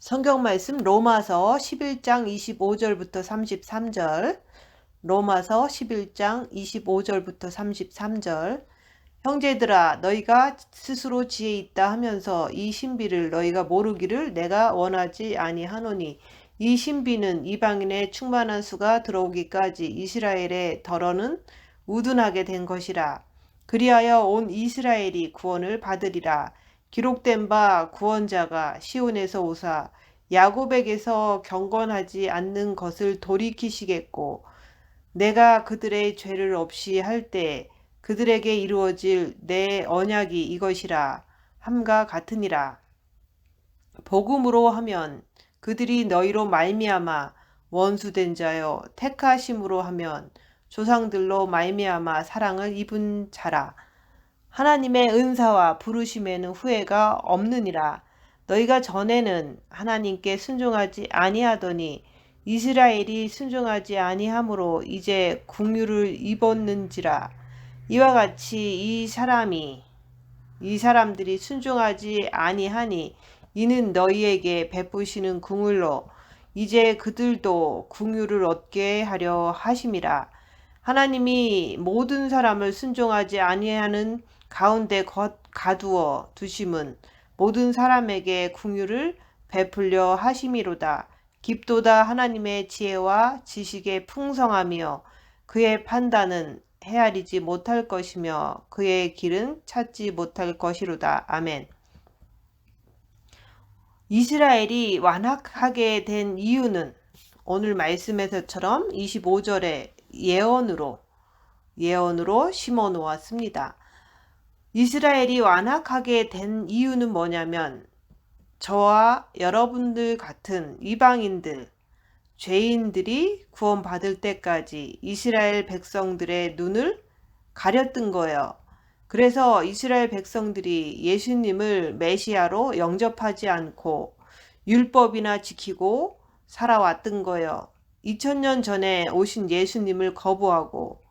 성경 말씀 로마서 11장 25절부터 33절. 로마서 11장 25절부터 33절. 형제들아 너희가 스스로 지혜 있다 하면서 이 신비를 너희가 모르기를 내가 원하지 아니하노니 이 신비는 이방인의 충만한 수가 들어오기까지 이스라엘의 덜어는 우둔하게 된 것이라. 그리하여 온 이스라엘이 구원을 받으리라. 기록된 바 구원자가 시온에서 오사 야곱에게서 경건하지 않는 것을 돌이키시겠고 내가 그들의 죄를 없이 할 때 그들에게 이루어질 내 언약이 이것이라 함과 같으니라. 복음으로 하면 그들이 너희로 말미암아 원수된 자요 택하심으로 하면 조상들로 말미암아 사랑을 입은 자라. 하나님의 은사와 부르심에는 후회가 없느니라. 너희가 전에는 하나님께 순종하지 아니하더니 이스라엘이 순종하지 아니하므로 이제 궁유를 입었는지라. 이와 같이 이 사람들이 순종하지 아니하니 이는 너희에게 베푸시는 궁율로 이제 그들도 궁유를 얻게 하려 하심이라. 하나님이 모든 사람을 순종하지 아니하는 가운데 가두어 두심은 모든 사람에게 궁유를 베풀려 하심이로다. 깊도다 하나님의 지혜와 지식의 풍성하며 그의 판단은 헤아리지 못할 것이며 그의 길은 찾지 못할 것이로다. 아멘. 이스라엘이 완악하게 된 이유는 오늘 말씀에서처럼 25절에 예언으로 심어 놓았습니다. 이스라엘이 완악하게 된 이유는 뭐냐면 저와 여러분들 같은 이방인들, 죄인들이 구원받을 때까지 이스라엘 백성들의 눈을 가렸던 거예요. 그래서 이스라엘 백성들이 예수님을 메시아로 영접하지 않고 율법이나 지키고 살아왔던 거예요. 2000년 전에 오신 예수님을 거부하고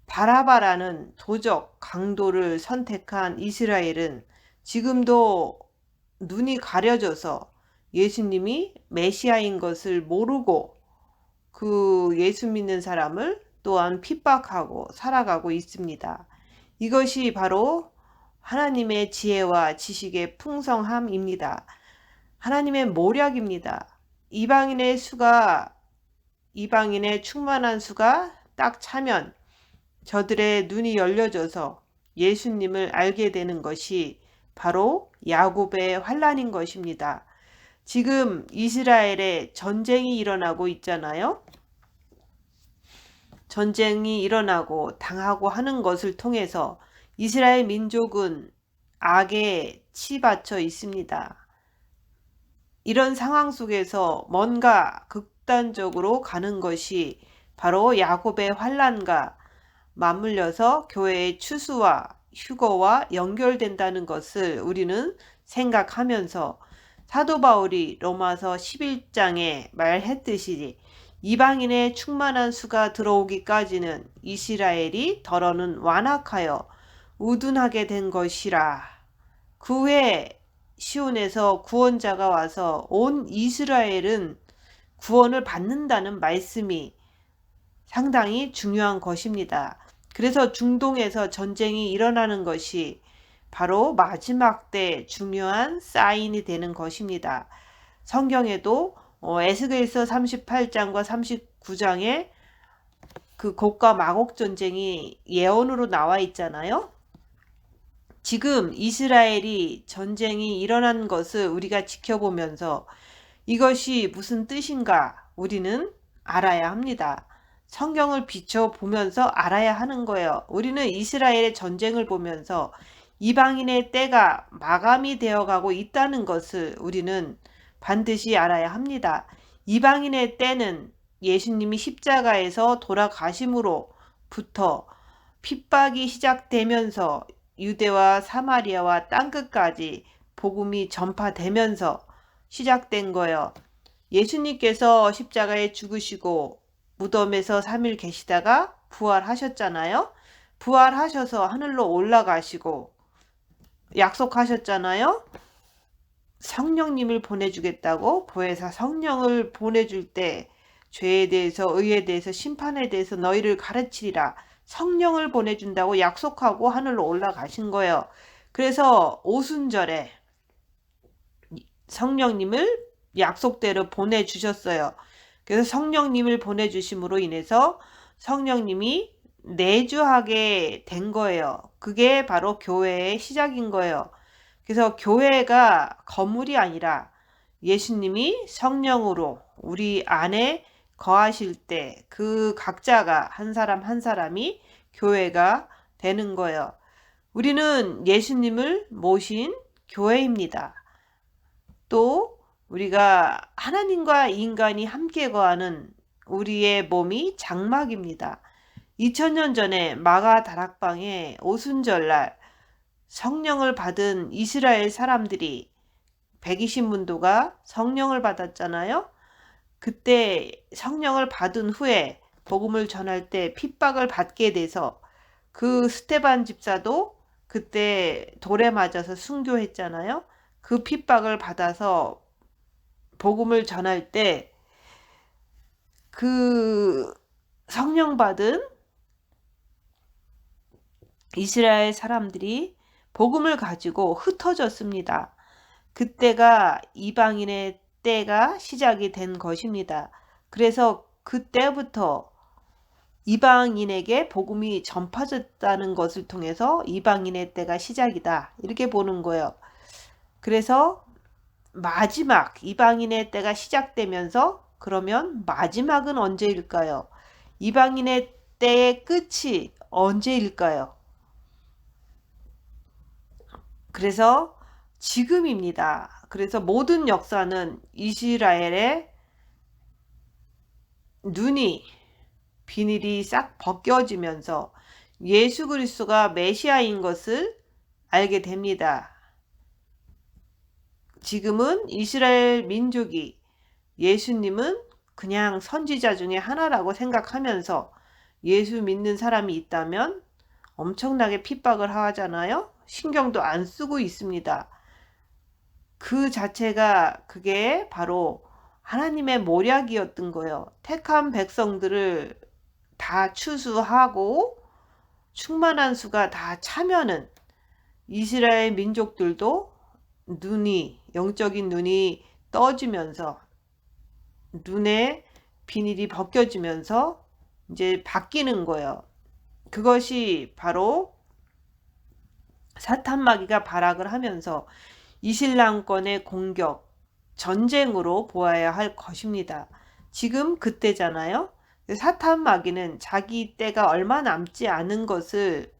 바라바라는 도적 강도를 선택한 이스라엘은 지금도 눈이 가려져서 예수님이 메시아인 것을 모르고 그 예수 믿는 사람을 또한 핍박하고 살아가고 있습니다. 이것이 바로 하나님의 지혜와 지식의 풍성함입니다. 하나님의 모략입니다. 이방인의 충만한 수가 딱 차면 저들의 눈이 열려져서 예수님을 알게 되는 것이 바로 야곱의 환난인 것입니다. 지금 이스라엘에 전쟁이 일어나고 있잖아요. 전쟁이 일어나고 당하고 하는 것을 통해서 이스라엘 민족은 악에 치받쳐 있습니다. 이런 상황 속에서 뭔가 극단적으로 가는 것이 바로 야곱의 환난과 맞물려서 교회의 추수와 휴거와 연결된다는 것을 우리는 생각하면서 사도 바울이 로마서 11장에 말했듯이 이방인의 충만한 수가 들어오기까지는 이스라엘이 덜어는 완악하여 우둔하게 된 것이라. 그 후에 시온에서 구원자가 와서 온 이스라엘은 구원을 받는다는 말씀이 상당히 중요한 것입니다. 그래서 중동에서 전쟁이 일어나는 것이 바로 마지막 때 중요한 사인이 되는 것입니다. 성경에도 에스겔서 38장과 39장에 그 곡과 마곡 전쟁이 예언으로 나와 있잖아요. 지금 이스라엘이 전쟁이 일어난 것을 우리가 지켜보면서 이것이 무슨 뜻인가 우리는 알아야 합니다. 성경을 비춰보면서 알아야 하는 거예요. 우리는 이스라엘의 전쟁을 보면서 이방인의 때가 마감이 되어가고 있다는 것을 우리는 반드시 알아야 합니다. 이방인의 때는 예수님이 십자가에서 돌아가심으로부터 핍박이 시작되면서 유대와 사마리아와 땅끝까지 복음이 전파되면서 시작된 거예요. 예수님께서 십자가에 죽으시고 무덤에서 3일 계시다가 부활하셨잖아요. 부활하셔서 하늘로 올라가시고 약속하셨잖아요. 성령님을 보내주겠다고, 보혜사 성령을 보내줄 때 죄에 대해서, 의에 대해서, 심판에 대해서 너희를 가르치리라, 성령을 보내준다고 약속하고 하늘로 올라가신 거예요. 그래서 오순절에 성령님을 약속대로 보내주셨어요. 그래서 성령님을 보내주심으로 인해서 성령님이 내주하게 된 거예요. 그게 바로 교회의 시작인 거예요. 그래서 교회가 건물이 아니라 예수님이 성령으로 우리 안에 거하실 때 그 각자가 한 사람 한 사람이 교회가 되는 거예요. 우리는 예수님을 모신 교회입니다. 또 우리가 하나님과 인간이 함께 거하는 우리의 몸이 장막입니다. 2000년 전에 마가 다락방에 오순절날 성령을 받은 이스라엘 사람들이 120문도가 성령을 받았잖아요. 그때 성령을 받은 후에 복음을 전할 때 핍박을 받게 돼서 그 스데반 집사도 그때 돌에 맞아서 순교했잖아요. 그 핍박을 받아서 복음을 전할 때 그 성령 받은 이스라엘 사람들이 복음을 가지고 흩어졌습니다. 그때가 이방인의 때가 시작이 된 것입니다. 그래서 그때부터 이방인에게 복음이 전파졌다는 것을 통해서 이방인의 때가 시작이다, 이렇게 보는 거예요. 그래서 마지막 이방인의 때가 시작되면서, 그러면 마지막은 언제일까요? 이방인의 때의 끝이 언제일까요? 그래서 지금입니다. 그래서 모든 역사는 이스라엘의 눈이, 비닐이 싹 벗겨지면서 예수 그리스도가 메시아인 것을 알게 됩니다. 지금은 이스라엘 민족이 예수님은 그냥 선지자 중에 하나라고 생각하면서 예수 믿는 사람이 있다면 엄청나게 핍박을 하잖아요. 신경도 안 쓰고 있습니다. 그 자체가 그게 바로 하나님의 모략이었던 거예요. 택한 백성들을 다 추수하고 충만한 수가 다 차면은 이스라엘 민족들도 눈이, 영적인 눈이 떠지면서 눈에 비닐이 벗겨지면서 이제 바뀌는 거예요. 그것이 바로 사탄 마귀가 발악을 하면서 이슬람권의 공격, 전쟁으로 보아야 할 것입니다. 지금 그때잖아요. 사탄 마귀는 자기 때가 얼마 남지 않은 것을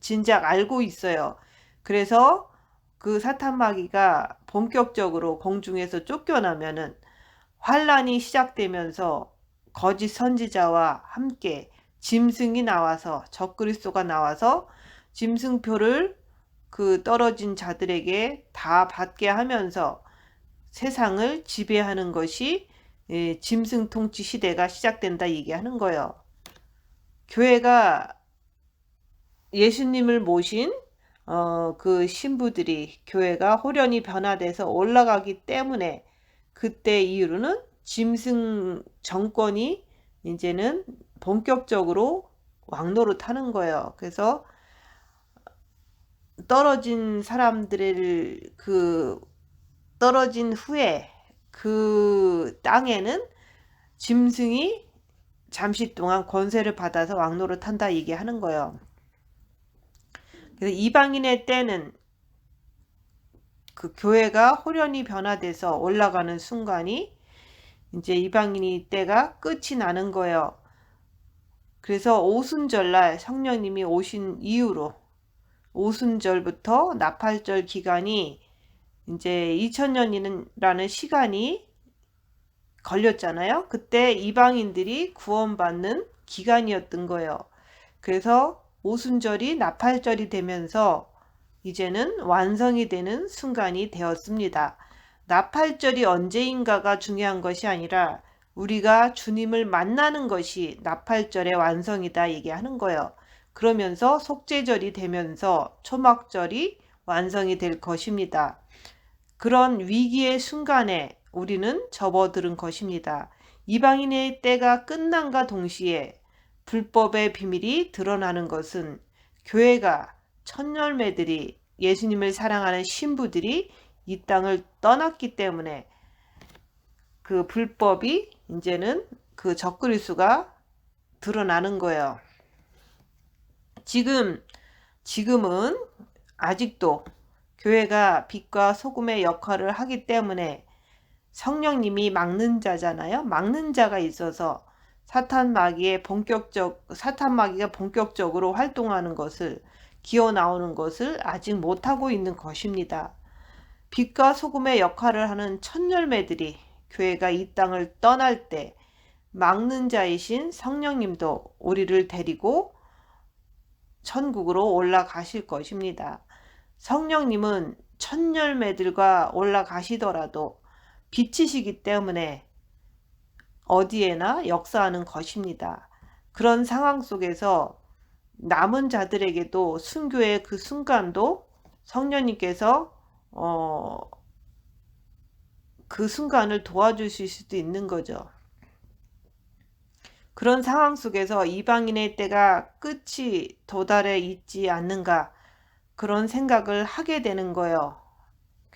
진작 알고 있어요. 그래서 그 사탄 마귀가 본격적으로 공중에서 쫓겨나면은 환란이 시작되면서 거짓 선지자와 함께 짐승이 나와서, 적그리스도가 나와서 짐승표를 그 떨어진 자들에게 다 받게 하면서 세상을 지배하는 것이 짐승 통치 시대가 시작된다 얘기하는 거예요. 교회가 예수님을 모신 그 신부들이, 교회가 호련히 변화돼서 올라가기 때문에 그때 이후로는 짐승 정권이 이제는 본격적으로 왕노릇하는 거예요. 그래서 떨어진 사람들을 떨어진 후에 그 땅에는 짐승이 잠시 동안 권세를 받아서 왕노릇한다 얘기하는 거예요. 그래서 이방인의 때는 그 교회가 호련히 변화돼서 올라가는 순간이 이제 이방인의 때가 끝이 나는 거예요. 그래서 오순절날 성령님이 오신 이후로 오순절부터 나팔절 기간이 이제 2000년이라는 시간이 걸렸잖아요. 그때 이방인들이 구원받는 기간이었던 거예요. 그래서 오순절이 나팔절이 되면서 이제는 완성이 되는 순간이 되었습니다. 나팔절이 언제인가가 중요한 것이 아니라 우리가 주님을 만나는 것이 나팔절의 완성이다 얘기하는 거예요. 그러면서 속죄절이 되면서 초막절이 완성이 될 것입니다. 그런 위기의 순간에 우리는 접어들은 것입니다. 이방인의 때가 끝남과 동시에 불법의 비밀이 드러나는 것은 교회가 첫열매들이 예수님을 사랑하는 신부들이 이 땅을 떠났기 때문에 그 불법이 이제는 그 적그리스도가 드러나는 거예요. 지금은 아직도 교회가 빛과 소금의 역할을 하기 때문에 성령님이 막는 자잖아요. 막는 자가 있어서 사탄 마귀가 본격적으로 활동하는 것을, 기어 나오는 것을 아직 못하고 있는 것입니다. 빛과 소금의 역할을 하는 첫 열매들이 교회가 이 땅을 떠날 때 막는 자이신 성령님도 우리를 데리고 천국으로 올라가실 것입니다. 성령님은 첫 열매들과 올라가시더라도 빛이시기 때문에 어디에나 역사하는 것입니다. 그런 상황 속에서 남은 자들에게도 순교의 그 순간도 성령님께서 그 순간을 도와주실 수도 있는 거죠. 그런 상황 속에서 이방인의 때가 끝이 도달해 있지 않는가, 그런 생각을 하게 되는 거예요.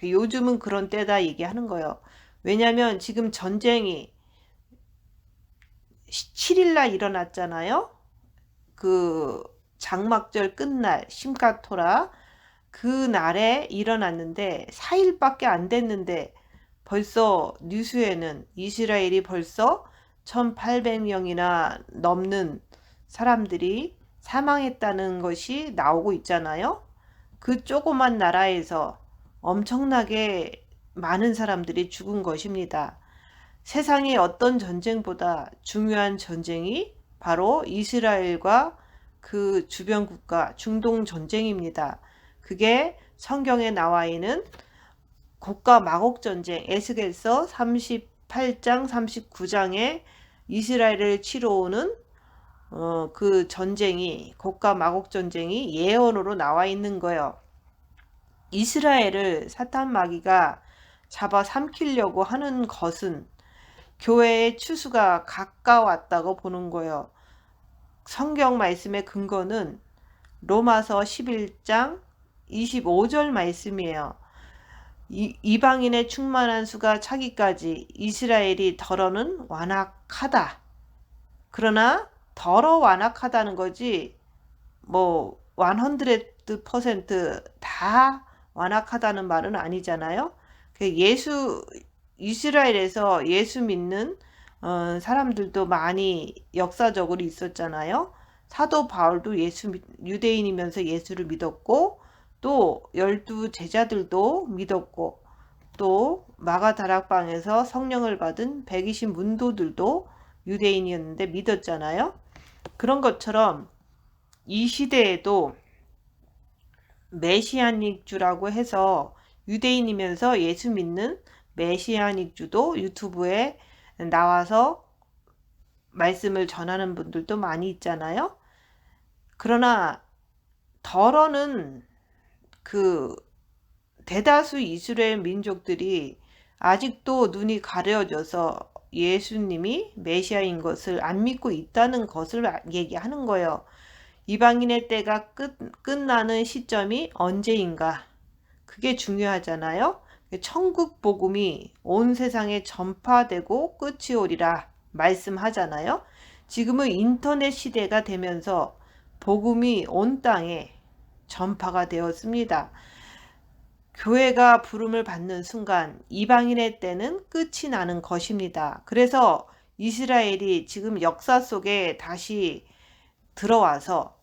요즘은 그런 때다 얘기하는 거예요. 왜냐하면 지금 전쟁이 7일날 일어났잖아요. 그 장막절 끝날 심카토라 그 날에 일어났는데 4일밖에 안 됐는데 벌써 뉴스에는 이스라엘이 벌써 1800명이나 넘는 사람들이 사망했다는 것이 나오고 있잖아요. 그 조그만 나라에서 엄청나게 많은 사람들이 죽은 것입니다. 세상의 어떤 전쟁보다 중요한 전쟁이 바로 이스라엘과 그 주변 국가 중동 전쟁입니다. 그게 성경에 나와 있는 국가 마곡 전쟁, 에스겔서 38장 39장에 이스라엘을 치러오는 그 전쟁이, 국가 마곡 전쟁이 예언으로 나와 있는 거예요. 이스라엘을 사탄 마귀가 잡아 삼키려고 하는 것은 교회의 추수가 가까웠다고 보는 거예요. 성경 말씀의 근거는 로마서 11장 25절 말씀이에요. 이방인의 충만한 수가 차기까지 이스라엘이 더러는 완악하다. 그러나 더러 완악하다는 거지 100%다 완악하다는 말은 아니잖아요. 이스라엘에서 예수 믿는 사람들도 많이 역사적으로 있었잖아요. 사도 바울도 유대인이면서 예수를 믿었고, 또 12제자들도 믿었고, 또 마가다락방에서 성령을 받은 120 문도들도 유대인이었는데 믿었잖아요. 그런 것처럼 이 시대에도 메시아닉 주라고 해서 유대인이면서 예수 믿는 메시아닉 주도 유튜브에 나와서 말씀을 전하는 분들도 많이 있잖아요. 그러나 더러는 그 대다수 이스라엘 민족들이 아직도 눈이 가려져서 예수님이 메시아인 것을 안 믿고 있다는 것을 얘기하는 거예요. 이방인의 때가 끝나는 시점이 언제인가? 그게 중요하잖아요. 천국 복음이 온 세상에 전파되고 끝이 오리라 말씀하잖아요. 지금은 인터넷 시대가 되면서 복음이 온 땅에 전파가 되었습니다. 교회가 부름을 받는 순간 이방인의 때는 끝이 나는 것입니다. 그래서 이스라엘이 지금 역사 속에 다시 들어와서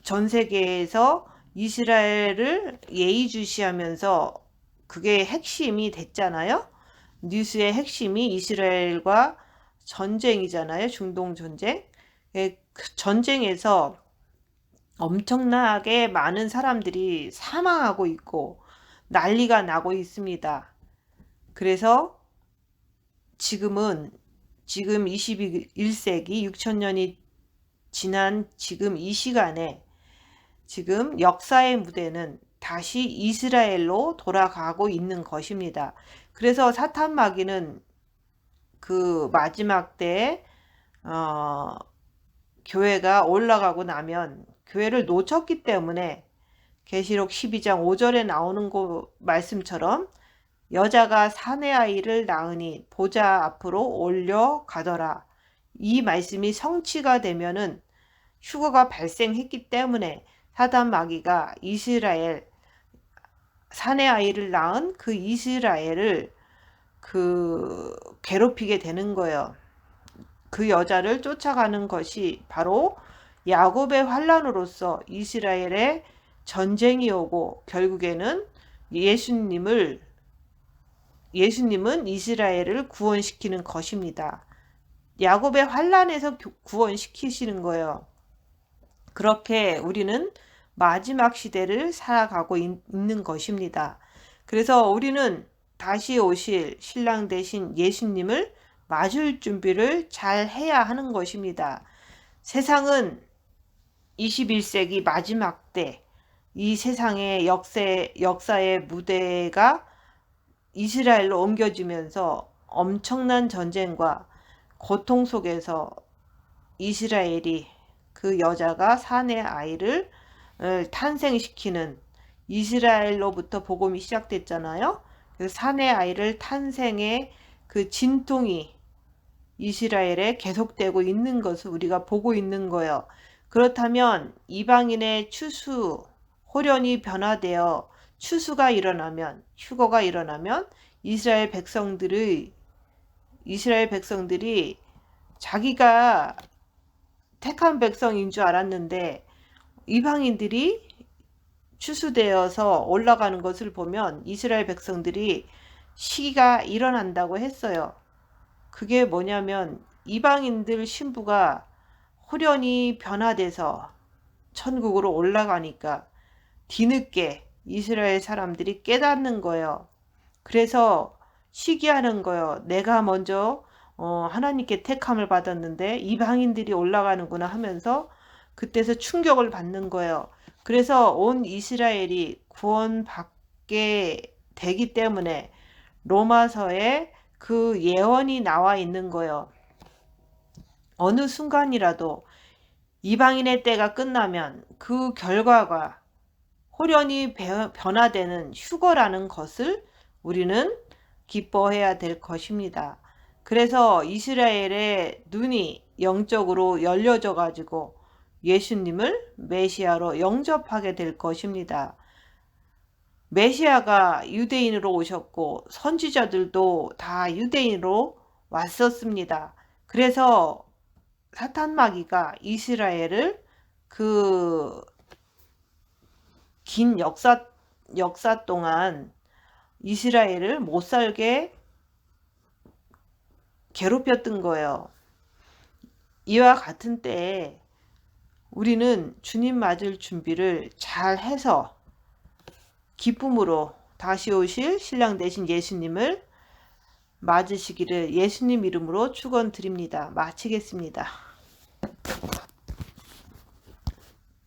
전 세계에서 이스라엘을 예의주시하면서 그게 핵심이 됐잖아요. 뉴스의 핵심이 이스라엘과 전쟁이잖아요. 중동 전쟁. 그 전쟁에서 엄청나게 많은 사람들이 사망하고 있고 난리가 나고 있습니다. 그래서 지금 21세기 6000년이 지난 지금 이 시간에 지금 역사의 무대는 다시 이스라엘로 돌아가고 있는 것입니다. 그래서 사탄 마귀는 그 마지막 때 교회가 올라가고 나면 교회를 놓쳤기 때문에 계시록 12장 5절에 나오는 말씀처럼 여자가 사내 아이를 낳으니 보좌 앞으로 올려가더라. 이 말씀이 성취가 되면은 휴거가 발생했기 때문에 사단 마귀가 이스라엘 사내 아이를 낳은 그 이스라엘을 괴롭히게 되는 거예요. 그 여자를 쫓아가는 것이 바로 야곱의 환란으로서 이스라엘의 전쟁이 오고 결국에는 예수님은 이스라엘을 구원시키는 것입니다. 야곱의 환란에서 구원시키시는 거예요. 그렇게 우리는 마지막 시대를 살아가고 있는 것입니다. 그래서 우리는 다시 오실 신랑 되신 예수님을 맞을 준비를 잘 해야 하는 것입니다. 세상은 21세기 마지막 때 이 세상의 역사의 무대가 이스라엘로 옮겨지면서 엄청난 전쟁과 고통 속에서 이스라엘이 그 여자가 사내 아이를 탄생시키는 이스라엘로부터 복음이 시작됐잖아요. 그래서 사내 아이를 탄생의 그 진통이 이스라엘에 계속되고 있는 것을 우리가 보고 있는 거예요. 그렇다면 이방인의 추수, 호련이 변화되어 추수가 일어나면, 휴거가 일어나면 이스라엘 백성들이 자기가 택한 백성인 줄 알았는데 이방인들이 추수되어서 올라가는 것을 보면 이스라엘 백성들이 시기가 일어난다고 했어요. 그게 뭐냐면 이방인들 신부가 호련이 변화돼서 천국으로 올라가니까 뒤늦게 이스라엘 사람들이 깨닫는 거예요. 그래서 시기하는 거예요. 내가 먼저 하나님께 택함을 받았는데 이방인들이 올라가는구나 하면서 그때서 충격을 받는 거예요. 그래서 온 이스라엘이 구원받게 되기 때문에 로마서에 그 예언이 나와 있는 거예요. 어느 순간이라도 이방인의 때가 끝나면 그 결과가 호련이 변화되는 휴거라는 것을 우리는 기뻐해야 될 것입니다. 그래서 이스라엘의 눈이 영적으로 열려져 가지고 예수님을 메시아로 영접하게 될 것입니다. 메시아가 유대인으로 오셨고 선지자들도 다 유대인으로 왔었습니다. 그래서 사탄 마귀가 이스라엘을 그 긴 역사 동안 이스라엘을 못 살게 괴롭혔던 거예요. 이와 같은 때에 우리는 주님 맞을 준비를 잘 해서 기쁨으로 다시 오실 신랑 되신 예수님을 맞으시기를 예수님 이름으로 축원드립니다. 마치겠습니다.